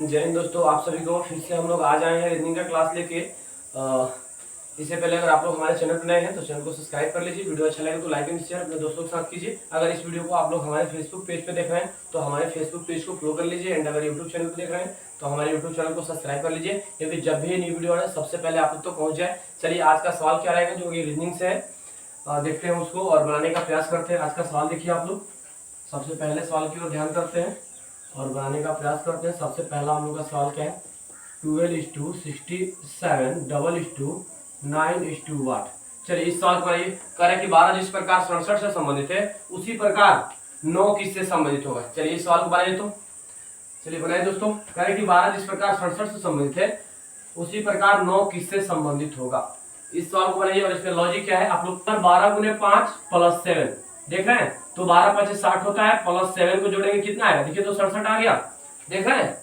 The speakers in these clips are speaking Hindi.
जय हिंद दोस्तों, आप सभी को फिर से हम लोग आ जाए हैं रीजनिंग का क्लास लेके। इससे पहले अगर आप लोग हमारे चैनल पर नए हैं तो चैनल को सब्सक्राइब कर लीजिए। वीडियो अच्छा लगे तो लाइक एंड शेयर अपने दोस्तों के साथ कीजिए। अगर इस वीडियो को आप लोग हमारे फेसबुक पेज पे देख रहे हैं तो हमारे फेसबुक पेज को फॉलो कर लीजिए। एंड अगर यूट्यूब चैनल पर देख रहे हैं तो हमारे यूट्यूब चैनल को सब्सक्राइब कर लीजिए, क्योंकि जब भी न्यू वीडियो आए सबसे पहले आप लोग तो पहुंच जाए। चलिए आज का सवाल क्या रहेगा जो कि रीजनिंग से है, देखते हैं उसको और बनाने का प्रयास करते हैं। आज का सवाल देखिए आप लोग। सबसे पहले सवाल की ओर ध्यान करते हैं और बनाने का प्रयास करते हैं। सबसे पहला हम लोग का सवाल क्या है, 12:67 9:8। चलिए इस सवाल को बनाइए। कह रहे कि 12 जिस प्रकार 67 से संबंधित है उसी प्रकार 9 किससे संबंधित होगा। चलिए इस सवाल को बनाइए तो चलिए बनाइए दोस्तों। कह रहे कि 12 जिस प्रकार 67 से संबंधित है उसी प्रकार 9 किससे संबंधित होगा। इस सवाल को बनाइए और इसमें लॉजिक क्या है आप लोग। 12 × 5 + 7 देख रहे हैं तो 12 × 5 = 60 होता है, प्लस 7 को जोड़ेंगे कितना आएगा, देखिए तो 67 आ गया। देख रहे हैं।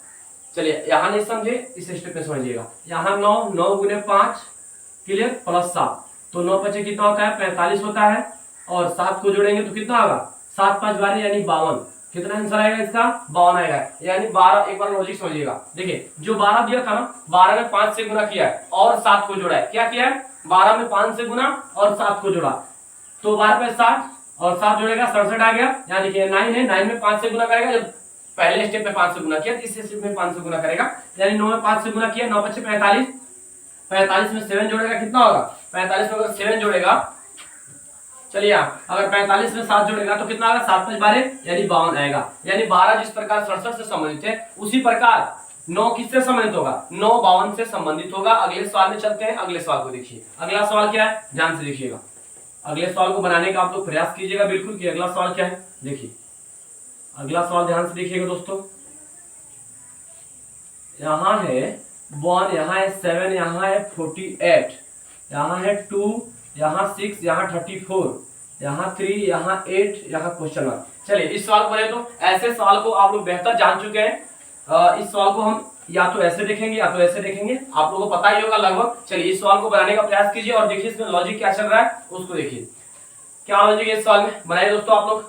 चलिए यहाँ नहीं समझे इस स्टेप पे समझिएगा। यहाँ 9 × 5 क्लियर प्लस 7 तो 9 × 5 कितना होता है 45 होता है, और 7 को जोड़ेंगे तो कितना होगा 7 × 5 = 12 यानी 52। कितना आंसर आएगा इसका 52 आएगा। यानी 12, एक बार लॉजिक समझिएगा। देखिए जो 12 दिया था ना, 12 में 5 से गुना किया है और 7 को जोड़ा है। क्या किया है 12 में 5 से गुना और 7 को जोड़ा, तो 12 पे 60 और 7 जोड़ेगा 67 आ गया। यहाँ देखिए 9 है, 9 में 5 से गुना करेगा। जब पहले स्टेप में 5 से गुना किया, इस स्टेप में 5 से गुना करेगा, यानी 9 में 5 से गुना किया, 9 × 5 = 45। 45 में 7 जोड़ेगा कितना होगा, 45 में अगर 7 जोड़ेगा, चलिए अगर 45 में 7 जोड़ेगा तो कितना आएगा 7 × 5 = 12 यानी 52 आएगा। यानी 12 जिस प्रकार 67 से संबंधित है उसी प्रकार 9 किससे संबंधित होगा, 9 52 से संबंधित होगा। अगले सवाल में चलते हैं। अगले सवाल को देखिए। अगला सवाल क्या है ध्यान से देखिएगा। अगले सवाल को बनाने का आप लोग प्रयास कीजिएगा बिल्कुल कि अगला सवाल क्या है। देखिए अगला सवाल ध्यान से देखिएगा दोस्तों। यहाँ है 1, यहाँ है 7, यहाँ है 48, यहाँ है 2, यहाँ 6, यहाँ 34, यहाँ 3, यहाँ 8, यहाँ क्वेश्चन मार्क। चलिए इस सवाल को बने तो ऐसे सवाल को आप लोग बेहतर जान चुके हैं। इस सवाल को हम या तो ऐसे देखेंगे या तो ऐसे देखेंगे, आप लोगों को पता ही होगा लगभग। चलिए इस सवाल को बनाने का प्रयास कीजिए और देखिए इसमें लॉजिक क्या चल रहा है उसको देखिए। क्या लॉजिक है इस सवाल में, बनाइए दोस्तों। आप लोग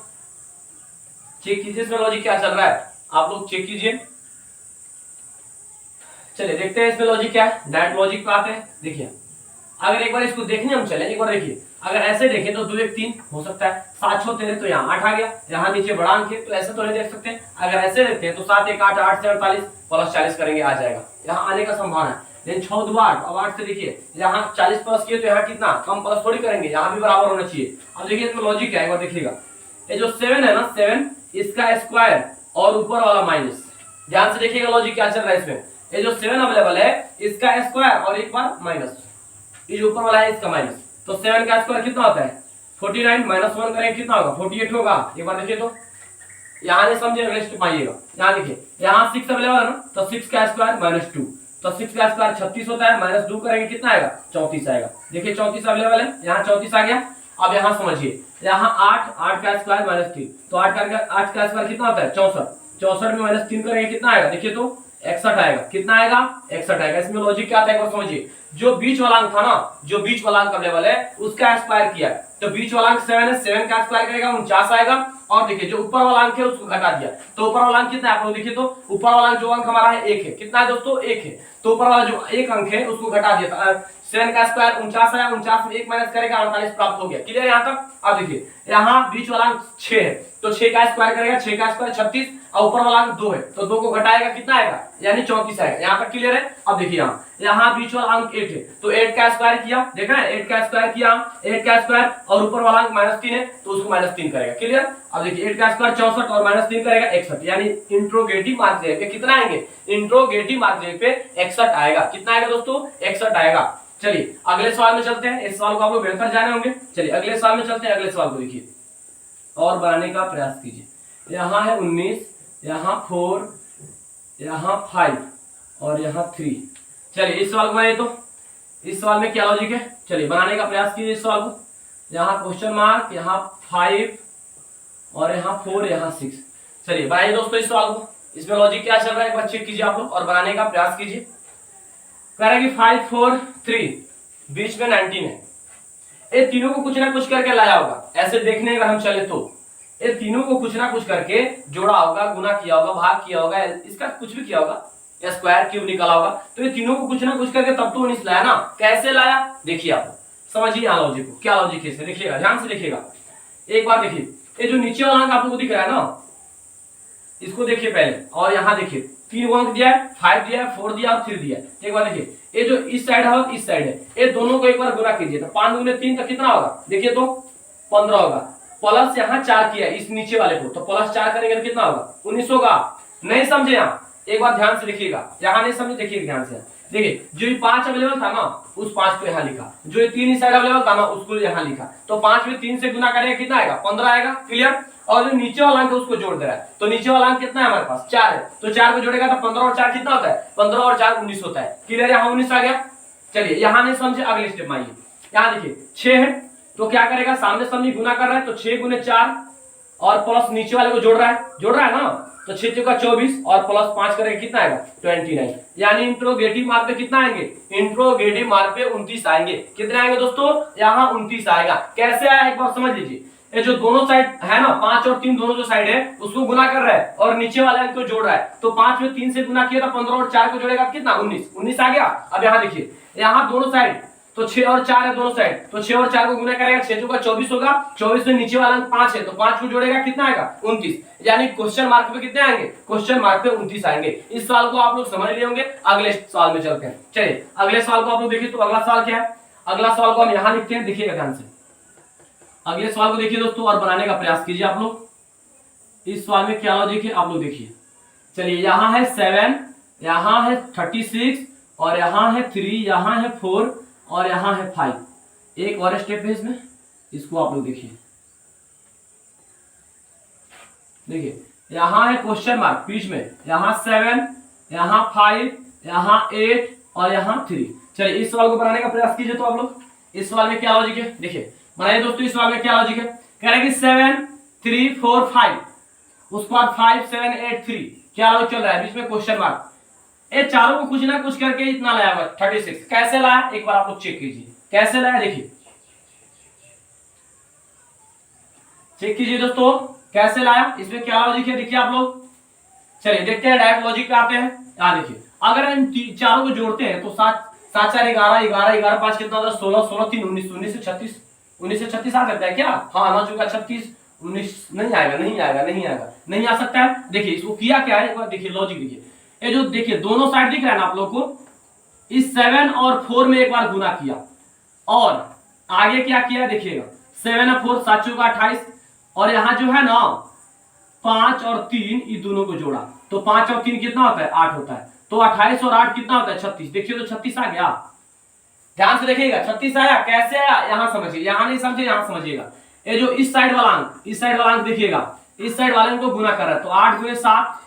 चेक कीजिए इसमें लॉजिक क्या चल रहा है, आप लोग चेक कीजिए। चलिए देखते हैं इसमें लॉजिक क्या है। डायरेक्ट लॉजिक पे आते हैं। देखिए अगर एक बार इसको देखने हम चले, एक बार देखिए। अगर ऐसे देखें तो 2 1 3 हो सकता है, 7 6 13 तो यहाँ 8 आ गया। यहाँ नीचे बड़ा अंक है तो ऐसे तो नहीं देख सकते। अगर ऐसे देखते हैं तो 7 1 8 8 से 48 प्लस 40 करेंगे आ जाएगा, यहाँ आने का संभावना है। लेकिन 6 2 8, अब 8 से देखिए यहाँ 40 प्लस किए तो यहाँ कितना कम प्लस थोड़ी करेंगे, यहाँ भी बराबर होना चाहिए। अब देखिए इसमें लॉजिक क्या है, एक बार देखिएगा। ये जो 7 है ना, 7 इसका स्क्वायर और ऊपर वाला माइनस, ध्यान से देखिएगा लॉजिक क्या चल रहा है इसमें। ये जो 7 अवेलेबल है इसका स्क्वायर और एक बार माइनस, ये जो ऊपर वाला है इसका माइनस, तो 7 का स्क्वायर कितना होता है 49, -1 करेंगे कितना होगा 48 होगा। एक बार देखिए तो यहाँ नहीं समझे अगले स्टेप आइएगा। यहाँ देखिए यहाँ 6 अवेलेबल है ना, तो 6 का स्क्वायर -2, तो 6 का स्क्वायर 36 होता है, -2 करेंगे कितना आएगा 34 आएगा। देखिए 34 अवेलेबल है, यहाँ 34 आ गया। अब यहाँ समझिए यहाँ 8 का स्क्वायर -3, तो 8 का स्क्वायर कितना होता है 64, 64 में -3 करेंगे कितना आएगा, देखिए तो 61 आएगा। कितना आएगा 61 आएगा। इसमें लॉजिक क्या था एक बार समझिए। जो बीच वाला अंक था ना, जो बीच वाला अंक अवेलेबल है उसका स्क्वायर किया, तो बीच वाला अंक 7 है, 7 का स्क्वायर करेगा 49 आएगा। और देखिए जो ऊपर वाला अंक है उसको घटा दिया, तो ऊपर वाला अंक कितना है आप लोग देखिए तो ऊपर वाला जो अंक हमारा है 1 है। कितना है दोस्तों 1 है, तो ऊपर वाला जो एक अंक है उसको घटा दिया। 7 का स्क्वायर 49 है, 49 में 1 माइनस करेगा 48 प्राप्त हो गया। क्लियर यहाँ तक। अब देखिए यहाँ बीच वाला अंक 6 है, तो 6 का स्क्वायर करेगा, 6 का स्क्वायर 36, और ऊपर वाला अंक 2 है तो 2 को घटाएगा कितना आएगा यानी 34 आएगा। यहाँ तक क्लियर है। अब देखिए यहाँ बीच वाला अंक 8 है, तो 8 का स्क्वायर किया, देख रहे हैं 8 का स्क्वायर किया, 8 का स्क्वायर और ऊपर वाला अंक -3 है तो उसको -3 करेगा। क्लियर। अब देखिए 8 का स्क्वायर 64 और -3 करेगा 61, यानी इंट्रोगेटिव मार्जिन पे कितना आएंगे, इंट्रोगेटिव मार्जिन पे 61 आएगा। कितना आएगा दोस्तों 61 आएगा। चलिए अगले सवाल में चलते हैं। इस सवाल को आप लोग बेहतर जाने होंगे। चलिए अगले सवाल में चलते हैं। अगले सवाल को देखिए और बनाने का प्रयास कीजिए। यहाँ है 19, यहाँ 4, यहाँ 5 और यहाँ 3। चलिए इस सवाल को बनाइए तो इस सवाल में क्या लॉजिक है, चलिए बनाने का प्रयास कीजिए इस सवाल को। यहाँ क्वेश्चन मार्क, यहाँ 5 और यहाँ 4, यहाँ 6। चलिए बनाइए दोस्तों इस सवाल को। इसमें लॉजिक क्या चल रहा है एक बार चेक कीजिए आप लोग और बनाने का प्रयास कीजिए। कह रहा है कि 5 4 3 बीच में 19 है। ये तीनों को कुछ ना कुछ करके लाया होगा। ऐसे देखने अगर हम चले तो ये तीनों को कुछ ना कुछ करके जोड़ा होगा, गुना किया होगा, भाग किया होगा, इसका कुछ भी किया होगा। स्क्वायर क्यूब निकला होगा। तो ये तीनों को कुछ ना कुछ करके तब तो 19 लाया ना। कैसे लाया देखिए आप, समझिए यहाँ लॉजिक को, क्या लॉजिक है इसमें देखिएगा, ध्यान से देखिएगा। एक बार देखिए, ये जो नीचे वाला अंक आप लोगों को दिख रहा है ना, इसको देखिए पहले, और यहाँ देखिए 3 अंक दिया है, 5 दिया है, 4 दिया और 3 दिया है। एक बार देखिए, ये जो इस साइड है और इस साइड है, ये दोनों को एक बार गुना कीजिए, तो 5 गुने 3 तो कितना होगा देखिए, तो 15 होगा। प्लस यहाँ 4 किया इस नीचे वाले को, तो प्लस 4 करेंगे तो कितना होगा 19 होगा। नहीं समझे यहाँ, एक बार ध्यान से लिखिएगा, यहाँ नहीं समझे देखिए ध्यान से। देखिए जो ये 5 अवेलेबल था ना, उस 5 को यहाँ लिखा, जो ये 3 इस साइड अवेलेबल था ना, उसको यहाँ लिखा। तो 5 में 3 से गुना करेंगे कितना आएगा 15 आएगा, क्लियर। और जो नीचे वाला अंक है उसको जोड़ दे रहा है, तो नीचे वाला अंक कितना है हमारे पास 4 है, तो 4 को जोड़ेगा तो 15 और 4 कितना होता है 15 और 4 19 होता है, क्लियर। यहाँ 19 आ गया। चलिए यहाँ नहीं समझे, अगले स्टेप में आइए। यहाँ देखिए 6 है, तो क्या करेगा, सामने सामने गुना कर रहा है, तो 6 गुने 4 और प्लस नीचे वाले को जोड़ रहा है ना, तो 6 चौका 24 और प्लस 5 करेगा कितना आएगा 29। यानी इंट्रोगेटिव मार्क पे कितना आएंगे, इंट्रोगेटिव मार्क पे 29 आएंगे। कितने आएंगे दोस्तों, यहाँ 29 आएगा। कैसे आया एक बार समझ लीजिए, ये जो दोनों साइड है ना 5 और 3 दोनों जो साइड है उसको गुना कर रहा है और नीचे वाले अंक को जोड़ रहा है, तो 5 में 3 से गुना किया था 15 और 4 को जोड़ेगा कितना 19 आ गया। अब यहाँ देखिए, यहाँ दोनों साइड तो 6 और 4 है दोनों साइड, तो 6 और 4 को गुना करेगा 6 चौका 24 होगा, 24 में नीचे वाला अंक 5 है, तो 5 को जोड़ेगा कितना आएगा 29। यानी क्वेश्चन मार्क पे कितने आएंगे, क्वेश्चन मार्क पे 29 आएंगे। इस सवाल को आप लोग समझ लिए होंगे। अगले सवाल में चलते हैं। चलिए अगले सवाल को आप लोग देखिए, तो अगला सवाल क्या है, अगला सवाल को हम यहाँ लिखते हैं, देखिएगा ध्यान से। अगले सवाल को देखिए दोस्तों और बनाने का प्रयास कीजिए आप लोग। इस सवाल में क्या लॉजिक है आप लोग देखिए। चलिए यहाँ है 7, यहाँ है 36 और यहाँ है 3, यहाँ है 4 और यहाँ है 5। एक और स्टेप है इसमें, इसको आप लोग देखिए। देखिए यहाँ है क्वेश्चन मार्क बीच में, यहाँ 7, यहाँ 5, यहाँ 8 और यहाँ 3। चलिए इस सवाल को बनाने का प्रयास कीजिए तो आप लोग। इस सवाल में क्या लॉजिक है देखिए, बनाइए दोस्तों। इस सवाल में क्या लॉजिक है, कह रहे हैं कि 7 3 4 5, उसके बाद 5 7 8 3, क्या लॉजिक चल रहा है बीच में क्वेश्चन मार्क। ये चारों को कुछ ना कुछ करके इतना लाया हुआ 36। कैसे लाया एक बार आप लोग चेक कीजिए, कैसे लाया देखिए, चेक कीजिए दोस्तों कैसे लाया, इसमें क्या लॉजिक है देखिए आप लोग। चलिए देखते हैं, डायरेक्ट लॉजिक पे आते हैं। यहाँ देखिए, अगर इन चारों को जोड़ते हैं तो 7 7 4 11 11 11 5 कितना होता है 16 16 3 19 19 से 36, 19 से 36 आ सकता है क्या, हाँ आ चुका 36। 19 नहीं आएगा, नहीं आएगा, नहीं आएगा, नहीं आ सकता है। देखिए इसको किया क्या है एक बार देखिए, लॉजिक देखिए। ये जो देखिए दोनों साइड दिख रहा है ना आप लोग को, इस 7 और 4 में एक बार गुना किया और आगे क्या किया देखिएगा, 7 और 4 7 चौका 28 और यहाँ जो है ना 5 और 3 ये दोनों को जोड़ा, तो 5 और 3 कितना होता है 8 होता है, तो 28 और 8 कितना होता है 36। देखिए तो 36 आ गया, ध्यान से देखिएगा 36 आया। कैसे आया यहाँ समझिए, यहाँ नहीं समझे यहाँ समझिएगा। ये जो इस साइड वाला अंक, इस साइड वाला अंक देखिएगा, इस साइड वाले को गुना कर रहा है, तो 8 गुने 7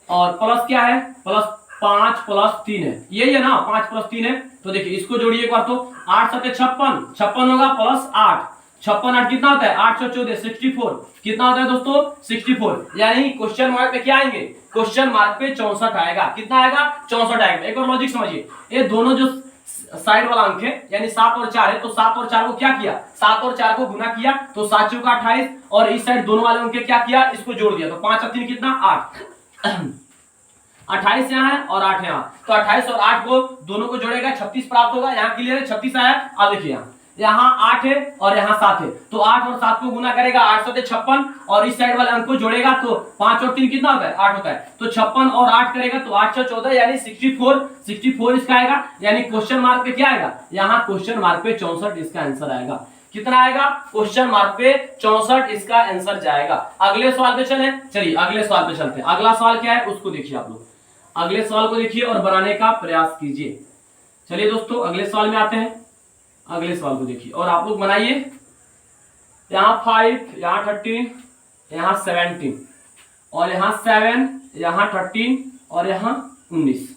और प्लस क्या है प्लस 5 प्लस 3 है, यही है ना 5 प्लस 3 है। तो देखिए इसको जोड़िए एक बार, तो 8 7 56 56 होगा प्लस 8 56 8 कितना होता है 814 64 कितना होता है दोस्तों 64। यानी क्वेश्चन मार्क पे क्या आएंगे, क्वेश्चन मार्क पे 64 आएगा। कितना आएगा 64 आएगा। एक और लॉजिक समझिए, ये दोनों जो साइड वाला अंक है यानी 7 और 4 है, तो 7 और 4 को क्या किया 7 और 4 को गुना किया, तो 7 चौका 28 और इस साइड दोनों वाले अंक क्या किया इसको जोड़ दिया, तो 5 और 3 कितना 8 28 यहाँ है और 8 यहाँ, तो 28 और 8 को दोनों को जोड़ेगा 36 प्राप्त होगा। यहाँ क्लियर है 36 आया। अब देखिए यहाँ 8 है और यहाँ 7 है, तो 8 और 7 को गुना करेगा 8 7 56 और इस साइड वाले अंक को जोड़ेगा, तो 5 और 3 कितना होता है 8 होता है, तो 56 और 8 करेगा तो 8 6 14 यानी 64 इसका आएगा। यानी क्वेश्चन मार्क पे क्या आएगा, यहाँ क्वेश्चन मार्क पे 64 इसका आंसर आएगा। कितना आएगा क्वेश्चन मार्क पे 64 इसका आंसर जाएगा। अगले सवाल पे चले, चलिए अगले सवाल पे चलते हैं। अगला सवाल क्या है उसको देखिए आप लोग, अगले सवाल को देखिए और बनाने का प्रयास कीजिए। चलिए दोस्तों अगले सवाल में आते हैं। अगले सवाल को देखिए और आप लोग बनाइए। यहाँ 5, यहाँ 13, यहाँ 17 और यहाँ 7, यहाँ 13 और यहाँ 19,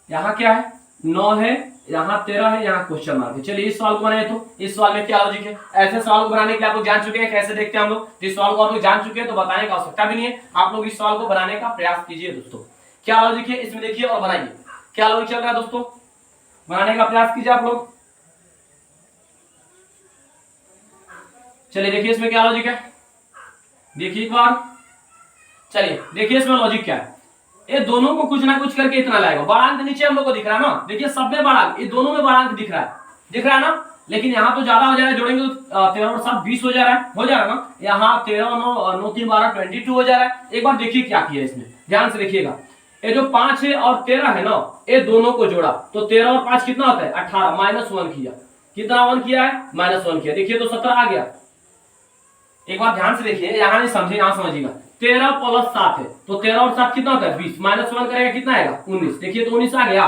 यहाँ क्या है 9 है, यहाँ 13 है, यहाँ क्वेश्चन मार्क है। चलिए इस सवाल को बनाए, तो इस सवाल में क्या लॉजिक है। ऐसे सवाल को बनाने के लिए आप लोग जान चुके हैं कैसे देखते हैं हम लोग, इस सवाल को आप लोग जान चुके हैं तो बताने की आवश्यकता भी नहीं है। आप लोग इस सवाल को बनाने का प्रयास कीजिए दोस्तों। क्या लॉजिक है इसमें देखिए और बनाइए, क्या लॉजिक चल रहा है दोस्तों, बनाने का प्रयास कीजिए आप लोग। चलिए देखिए इसमें क्या लॉजिक है, देखिए एक बार। चलिए देखिए इसमें लॉजिक क्या है। ये दोनों को कुछ ना कुछ करके इतना लाएगा। बढ़ांक नीचे हम लोग को दिख रहा है ना, देखिए सब में बढ़ांक, ये दोनों में बढ़ांक दिख रहा है ना, लेकिन यहाँ तो ज्यादा हो जाएगा, जोड़ेंगे तो 13 और 7 20 हो जा रहा है, हो जा रहा है ना। यहाँ 13 9 3 12 22 हो जा रहा है। एक बार देखिए क्या किया इसमें, ध्यान से देखिएगा। ये जो 5 है और 13 है ना, ये दोनों को जोड़ा तो 13 और 5 कितना होता है 18, -1 किया, कितना 1 किया है -1 किया, देखिए तो 17 आ गया। एक बार ध्यान से देखिए, यहाँ नहीं समझे, यहाँ समझिएगा। 13 + 7 है तो 13 और 7 कितना होता है 20, -1 करेगा कितना आएगा 19, देखिए तो 19 आ गया।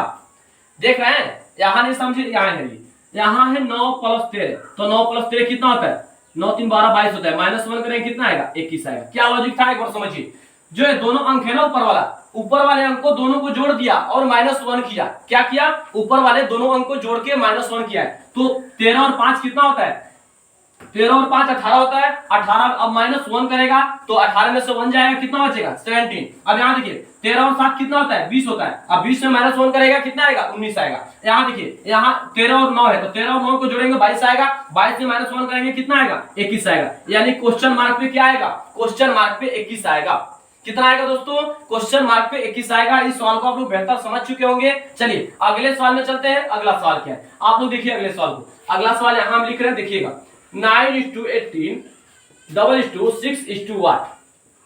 देख रहे हैं, यहाँ नहीं समझे, यहाँ है, यहाँ है 9 + 13 तो 9 + 13 कितना होता है 9 3 12 22 होता है, -1 करेंगे कितना आएगा 21 आएगा। क्या लॉजिक था, एक बार समझिए। जो है दोनों अंक है ना, ऊपर वाले अंक को दोनों को जोड़ दिया और -1 किया। क्या किया, ऊपर वाले दोनों अंक को जोड़ के -1 किया है। तो 13 और 5 कितना होता है, 13 और 5 18 होता है, 18 अब -1 करेगा तो 18 में से 1 जाएगा, कितना बचेगा 17। अब यहाँ देखिए 13 और 7 कितना होता है 20 होता है, अब 20 में -1 करेगा कितना आएगा 19 आएगा। यहाँ देखिए, यहाँ 13 और 9 है तो 13 और 9 को जोड़ेंगे 22 आएगा, 22 में -1 करेंगे कितना आएगा 21 आएगा। यानी क्वेश्चन मार्क पे क्या आएगा, क्वेश्चन मार्क पे 21 आएगा। कितना आएगा दोस्तों, क्वेश्चन मार्क पे 21 आएगा। इस सवाल को आप लोग बेहतर समझ चुके होंगे। चलिए अगले सवाल में चलते हैं। अगला सवाल क्या है, आप लोग देखिए अगले सवाल को। अगला सवाल यहाँ हम लिख रहे हैं, देखिएगा 9:18 6:8।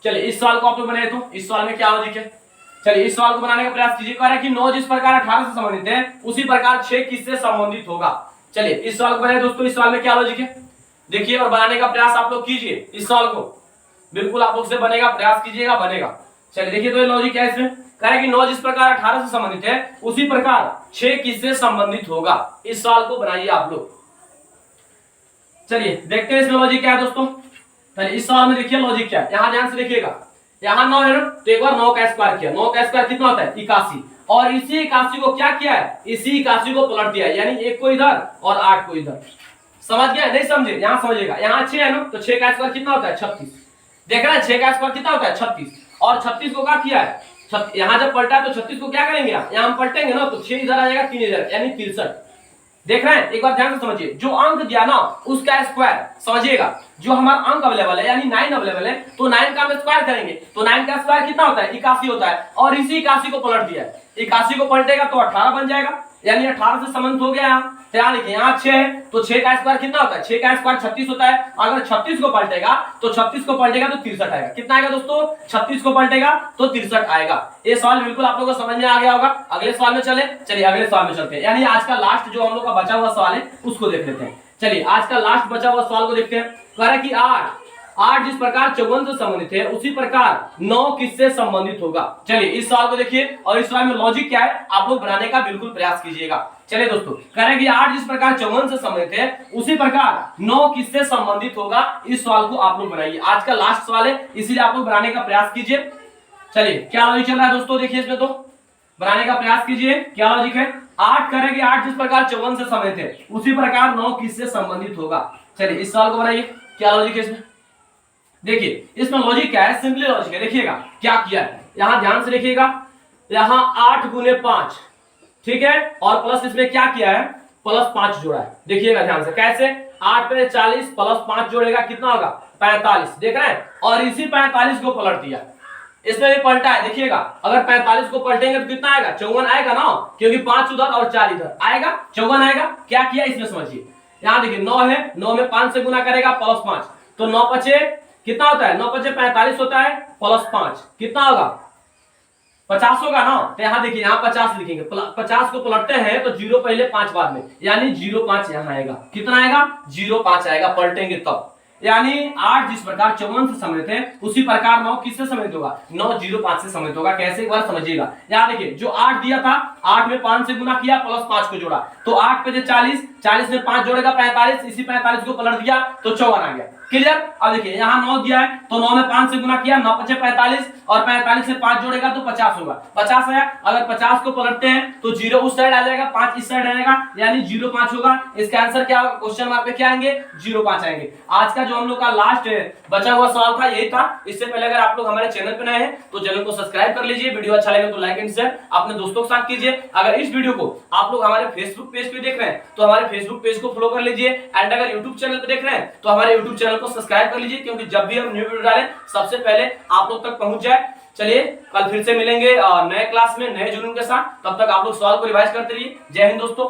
चलिए इस सवाल को आप लोग बनाए तो इस सवाल में क्या लॉजिक है। चलिए इस सवाल को बनाने का प्रयास कीजिए। कह रहा है कि 9 जिस प्रकार 18 से संबंधित है उसी प्रकार 6 किससे संबंधित होगा। चलिए इस सवाल को बनाए दोस्तों। इस सवाल में क्या लॉजिक है देखिए और बनाने का प्रयास आप लोग कीजिए। इस सवाल को बिल्कुल आप लोग से बनेगा, प्रयास कीजिएगा, बनेगा। चलिए देखिए तो ये लॉजिक है इसमें। कह रहा है कि 9 जिस प्रकार 18 से संबंधित है उसी प्रकार 6 किससे संबंधित होगा। इस सवाल को बनाइए आप लोग। चलिए देखते हैं इसमें लॉजिक क्या है दोस्तों। चलिए इस सवाल में देखिए लॉजिक क्या है, यहाँ ध्यान से देखिएगा। यहाँ 9 है ना, तो एक बार 9 का स्क्वायर किया, 9 का स्क्वायर कितना होता है 81, और इसी 81 को क्या किया है, इसी 81 को पलट दिया, यानी 1 को इधर और 8 को इधर। समझ गया, नहीं समझे यहाँ समझिएगा। यहाँ 6 है ना, तो 6 का स्क्वायर कितना होता है 36। देख रहे हैं 6 का स्क्वायर कितना होता है 36, और 36 को क्या किया है, यहाँ जब पलटा है तो 36 को क्या करेंगे, यहाँ हम पलटेंगे ना तो 6 इधर आ जाएगा, 3 इधर, यानी 63। देख रहे हैं, एक बार ध्यान से समझिए। जो अंक दिया ना उसका स्क्वायर समझिएगा। जो हमारा अंक अवेलेबल है यानी 9 अवेलेबल है तो 9 का हम स्क्वायर करेंगे, तो 9 का स्क्वायर कितना होता है 81 होता है, और इसी 81 को पलट दिया है। 81 को पलटेगा तो 18 बन जाएगा, यानी 18 से संबंध हो गया। यहाँ ध्यान देखिए, यहाँ 6 है तो 6 का स्क्वायर कितना होता है, 6 का स्क्वायर 36 होता है। अगर 36 को पलटेगा तो 36 को पलटेगा तो 63 आएगा। कितना आएगा दोस्तों, 36 को पलटेगा तो 63 आएगा। ये सवाल बिल्कुल आप लोगों को समझ में आ गया होगा। अगले सवाल में चलिए अगले सवाल में चलते हैं, यानी आज का लास्ट जो हम लोग का बचा हुआ सवाल है उसको देख लेते हैं। चलिए आज का लास्ट बचा हुआ सवाल को देखते हैं। कह रहा है कि 8 जिस प्रकार 54 से संबंधित है उसी प्रकार 9 किससे संबंधित होगा। चलिए इस सवाल को देखिए और इस सवाल में लॉजिक क्या है आप लोग बनाने का बिल्कुल प्रयास कीजिएगा। चलिए दोस्तों, कह रहे हैं कि 8 जिस प्रकार 54 से संबंधित है उसी प्रकार 9 किससे संबंधित होगा। इस सवाल को आप लोग बनाइए। आज का लास्ट सवाल है इसलिए आप लोग बनाने का प्रयास कीजिए। चलिए क्या लॉजिक चल रहा है दोस्तों, देखिए इसमें तो बनाने का प्रयास कीजिए। क्या लॉजिक है, 8 करेंगे 8 जिस प्रकार 54 से संबंधित है उसी प्रकार 9 किससे संबंधित होगा। चलिए इस सवाल को बनाइए। क्या लॉजिक है इसमें, देखिए इसमें लॉजिक क्या है, सिंपली लॉजिक है। देखिएगा क्या किया है, यहां ध्यान से देखिएगा। यहां 8 × 5 ठीक है, और प्लस इसमें क्या किया है +5 जोड़ा है। देखिएगा ध्यान से कैसे, 8 पे 40 +5 जोड़ेगा कितना होगा 45। देख रहे हैं, और इसी 45 को पलट दिया, इसमें भी पलटा है। देखिएगा अगर 45 को पलटेंगे तो कितना आएगा 54 आएगा ना, क्योंकि 5 उधर और 4 इधर आएगा, 54 आएगा। क्या किया इसमें समझिए, यहां देखिए 9 है, 9 में 5 से गुना करेगा +5 तो 9 पचे कितना होता है, 9 पचे 45 होता है, +5 कितना होगा 50 होगा ना। तो यहाँ देखिए यहाँ 50 लिखेंगे, 50 को पलटते हैं तो 0 पहले 5 बाद में, यानी 05 यहाँ आएगा। कितना आएगा 05 आएगा, पलटेंगे तब। यानी 8 जिस प्रकार 54 से संबंधित है उसी प्रकार 9 किससे संबंधित होगा, 9 05 से संबंधित होगा। कैसे, एक बार समझिएगा। यहाँ देखिए जो 8 दिया था 8 में 5 से गुना किया +5 को जोड़ा तो 8 पे 40, 40 में 5 जोड़ेगा 45, इसी 45 को पलट दिया तो 54 आ गया। क्लियर। अब देखिए यहाँ 9 दिया है तो 9 में 5 से गुना किया, 9 पचे 45 और 45 से 5 जोड़ेगा तो 50 होगा, 50 है। अगर 50 को पलटते हैं तो 0 उस साइड आ जाएगा, 5 इस साइड आएगा, यानी 05 होगा। इसका आंसर क्या होगा, क्वेश्चन मार्क पे क्या आएंगे 05 आएंगे। आज का जो हम लोग का लास्ट बचा हुआ सवाल था यही था। इससे पहले अगर आप लोग हमारे चैनल पे नए हैं तो चैनल को सब्सक्राइब कर लीजिए, वीडियो अच्छा लगे तो लाइक एंड शेयर अपने दोस्तों के साथ कीजिए। अगर इस वीडियो को आप लोग हमारे फेसबुक पेज पे देख रहे हैं तो हमारे फेसबुक पेज को फॉलो कर लीजिए, एंड अगर यूट्यूब चैनल पे देख रहे हैं तो हमारे यूट्यूब चैनल को सब्सक्राइब कर लीजिए, क्योंकि जब भी हम न्यू वीडियो डालें सबसे पहले आप लोग तक पहुंच जाए। चलिए कल फिर से मिलेंगे नए क्लास में नए जुनून के साथ। तब तक आप लोग सवाल को रिवाइज करते रहिए। जय हिंद दोस्तों।